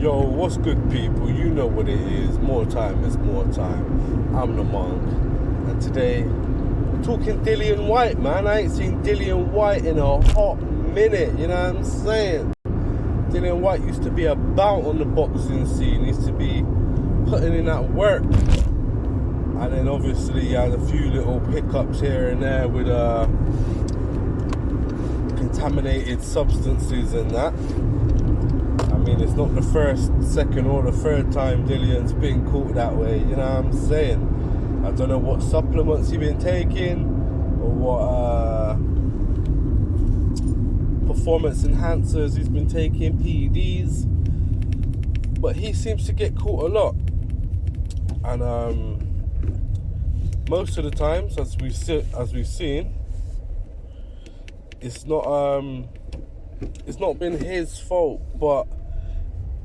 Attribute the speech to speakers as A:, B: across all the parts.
A: Yo, what's good, people? You know what it is. More time is more time. I'm the monk, and today we're talking Dillian Whyte, man. I ain't seen Dillian Whyte in a hot minute. You know what I'm saying? Dillian Whyte used to be about on the boxing scene. He used to be putting in that work, and then obviously he had a few little hiccups here and there with contaminated substances and that. I mean, it's not the first, second or the third time Dillian's been caught that way, you know what I'm saying? I don't know what supplements he's been taking or what performance enhancers he's been taking, PEDs, but he seems to get caught a lot. And most of the times, as we've seen, it's not been his fault, but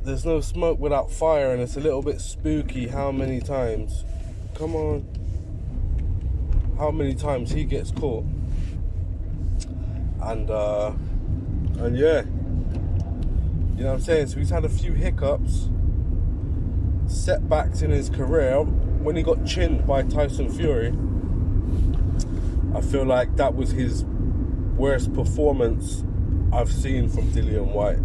A: there's no smoke without fire, and it's a little bit spooky how many times he gets caught. And yeah, you know what I'm saying? So he's had a few hiccups, setbacks in his career. When he got chinned by Tyson Fury, I feel like that was his worst performance I've seen from Dillian Whyte.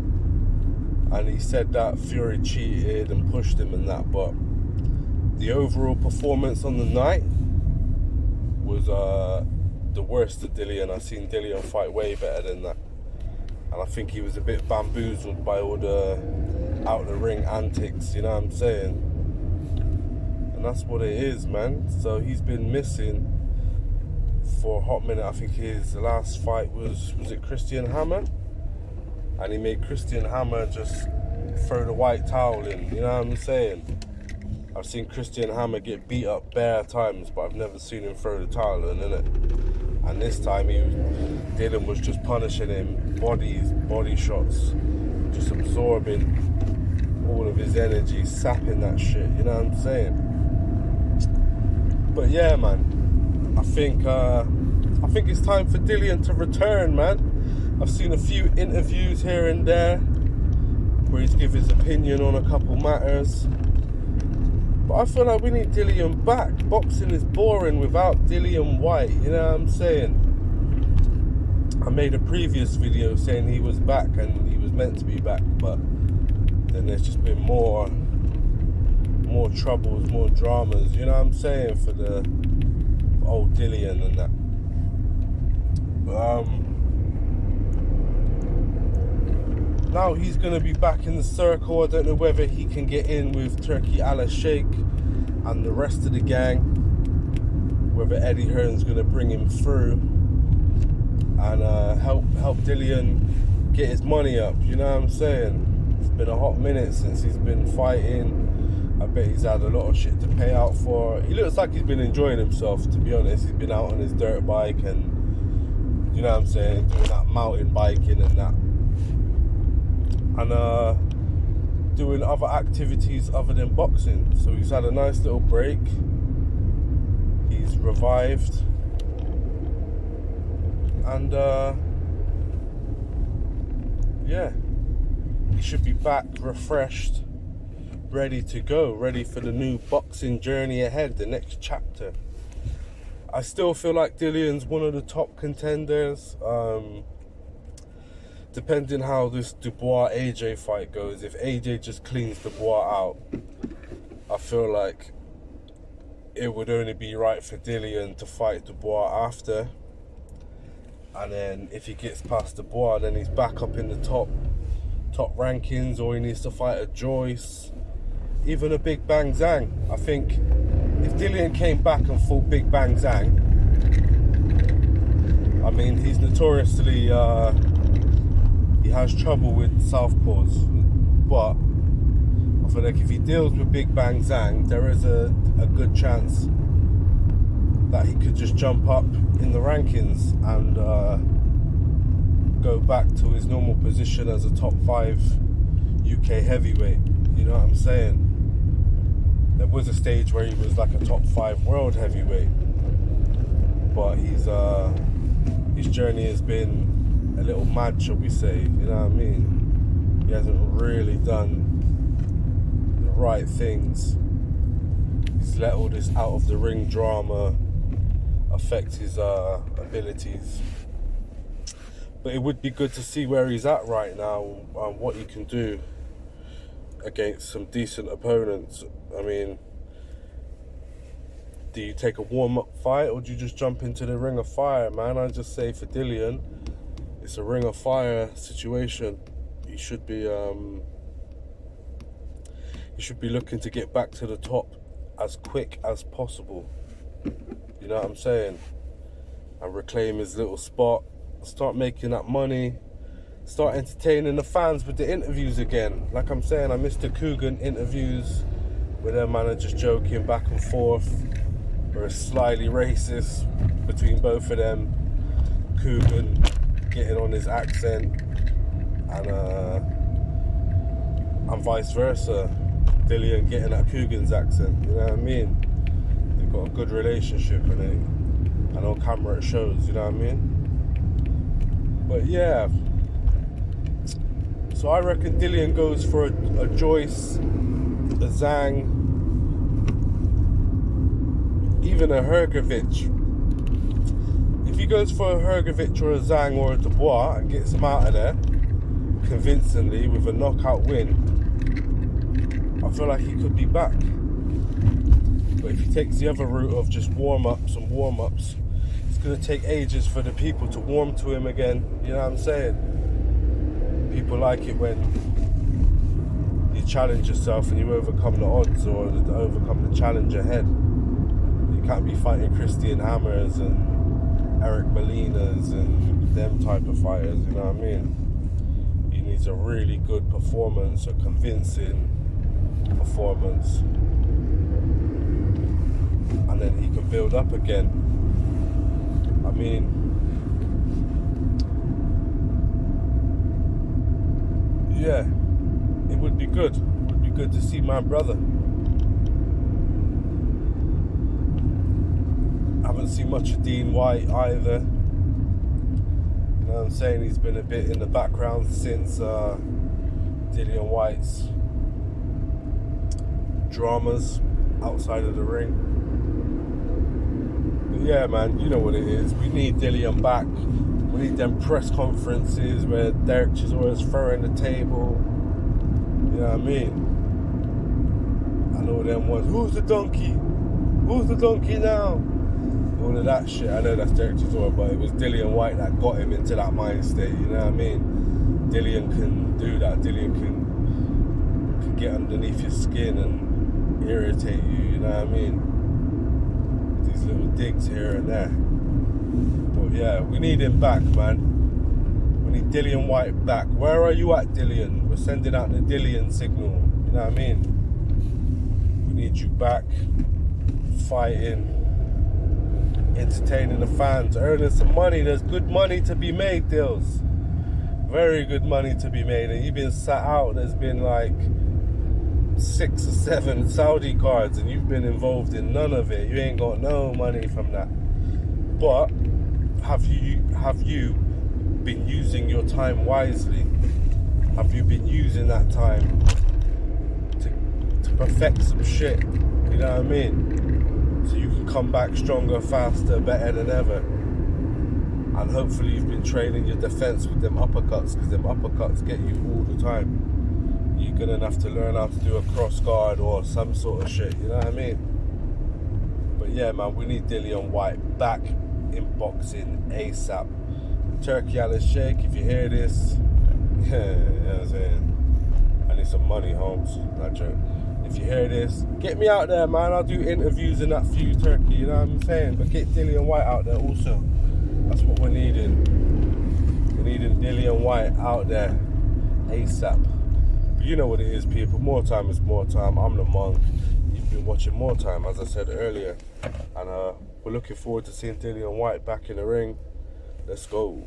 A: And he said that Fury cheated and pushed him and that, but the overall performance on the night was the worst of Dillian. I've seen Dillian fight way better than that, and I think he was a bit bamboozled by all the out the ring antics, you know what I'm saying? And that's what it is, man. So he's been missing for a hot minute. I think his last fight was it Christian Hammer? And he made Christian Hammer just throw the white towel in, you know what I'm saying? I've seen Christian Hammer get beat up bare times, but I've never seen him throw the towel in, innit? And this time Dillian was just punishing him, body shots, just absorbing all of his energy, sapping that shit, you know what I'm saying? But yeah, man, I think it's time for Dillian to return, man. I've seen a few interviews here and there where he's given his opinion on a couple matters, but I feel like we need Dillian back. Boxing is boring without Dillian Whyte, you know what I'm saying? I made a previous video saying he was back and he was meant to be back, but then there's just been more troubles, more dramas, you know what I'm saying, for old Dillian and that. Now he's going to be back in the circle. I don't know whether he can get in with Turki Ala Sheikh and the rest of the gang, whether Eddie Hearn's going to bring him through and help Dillian get his money up, you know what I'm saying? It's been a hot minute since he's been fighting. I bet he's had a lot of shit to pay out for. He looks like he's been enjoying himself, to be honest. He's been out on his dirt bike and, you know what I'm saying, doing that mountain biking and that. And doing other activities other than boxing. So he's had a nice little break. He's revived. And yeah, he should be back refreshed, ready to go, ready for the new boxing journey ahead, the next chapter. I still feel like Dillian's one of the top contenders. Depending how this Dubois-AJ fight goes, if AJ just cleans Dubois out, I feel like it would only be right for Dillian to fight Dubois after. And then if he gets past Dubois, then he's back up in the top rankings, or he needs to fight a Joyce, even a Big Bang Zhang. I think if Dillian came back and fought Big Bang Zhang, I mean, he's notoriously... he has trouble with southpaws, but I feel like if he deals with Big Bang Zhang, there is a good chance that he could just jump up in the rankings and go back to his normal position as a top 5 UK heavyweight. You know what I'm saying? There was a stage where he was like a top 5 world heavyweight, but his journey has been a little mad, shall we say, you know what I mean? He hasn't really done right things. He's let all this out of the ring drama affect his abilities. But it would be good to see where he's at right now and what he can do against some decent opponents. I mean, do you take a warm-up fight or do you just jump into the ring of fire, man? I just say for Dillian, it's a ring of fire situation. He should be looking to get back to the top as quick as possible. You know what I'm saying? And reclaim his little spot. Start making that money. Start entertaining the fans with the interviews again. Like I'm saying, I missed the Coogan interviews where their man are just joking back and forth, or slyly racist between both of them. Coogan getting on his accent and vice versa. Dillian getting at Coogan's accent. You know what I mean? They've got a good relationship, and on camera it shows. You know what I mean? But yeah. So I reckon Dillian goes for a Joyce, a Zhang, even a Hrgovic. If he goes for a Hrgovic or a Zhang or a Dubois and gets him out of there convincingly with a knockout win, I feel like he could be back. But if he takes the other route of just warm-ups, it's going to take ages for the people to warm to him again. You know what I'm saying? People like it when you challenge yourself and you overcome the odds or overcome the challenge ahead. You can't be fighting Christian Hammers and Eric Molinas and them type of fighters, you know what I mean? He needs a really good performance, a convincing performance, and then he can build up again. I mean, yeah, it would be good. It would be good to see my brother. I haven't seen much of Dean Whyte either. You know what I'm saying? He's been a bit in the background since Dillian Whyte's dramas outside of the ring. But yeah, man, you know what it is. We need Dillian back. We need them press conferences where Derek Chisora is throwing the table. You know what I mean? I know them ones. Who's the donkey? Who's the donkey now? All of that shit. I know that's Derek Chisora, but it was Dillian Whyte that got him into that mind state. You know what I mean? Dillian can do that. Dillian can get underneath your skin and irritate you. You know what I mean? These little digs here and there. But yeah, we need him back, man. We need Dillian Whyte back. Where are you at, Dillian? We're sending out the Dillian signal. You know what I mean? We need you back, fighting, entertaining the fans, earning some money. There's good money to be made, Dills. Very good money to be made. And you've been sat out. There's been like 6 or 7 Saudi cards and you've been involved in none of it. You ain't got no money from that. But have you been using your time wisely? Have you been using that time to perfect some shit? You know what I mean? So you can come back stronger, faster, better than ever. And hopefully you've been training your defense with them uppercuts, because them uppercuts get you all the time. You're gonna have to learn how to do a cross guard or some sort of shit, you know what I mean? But yeah, man, we need Dillian Whyte back in boxing ASAP. Turkey Alice Sheikh, if you hear this, you know what I'm saying? I need some money, Holmes. Not joke. If you hear this, get me out there, man. I'll do interviews in that few, Turkey, you know what I'm saying? But get Dillian Whyte out there also. That's what we're needing. We're needing Dillian Whyte out there ASAP. But you know what it is, people. More time is more time. I'm the monk. You've been watching More Time, as I said earlier. And we're looking forward to seeing Dillian Whyte back in the ring. Let's go.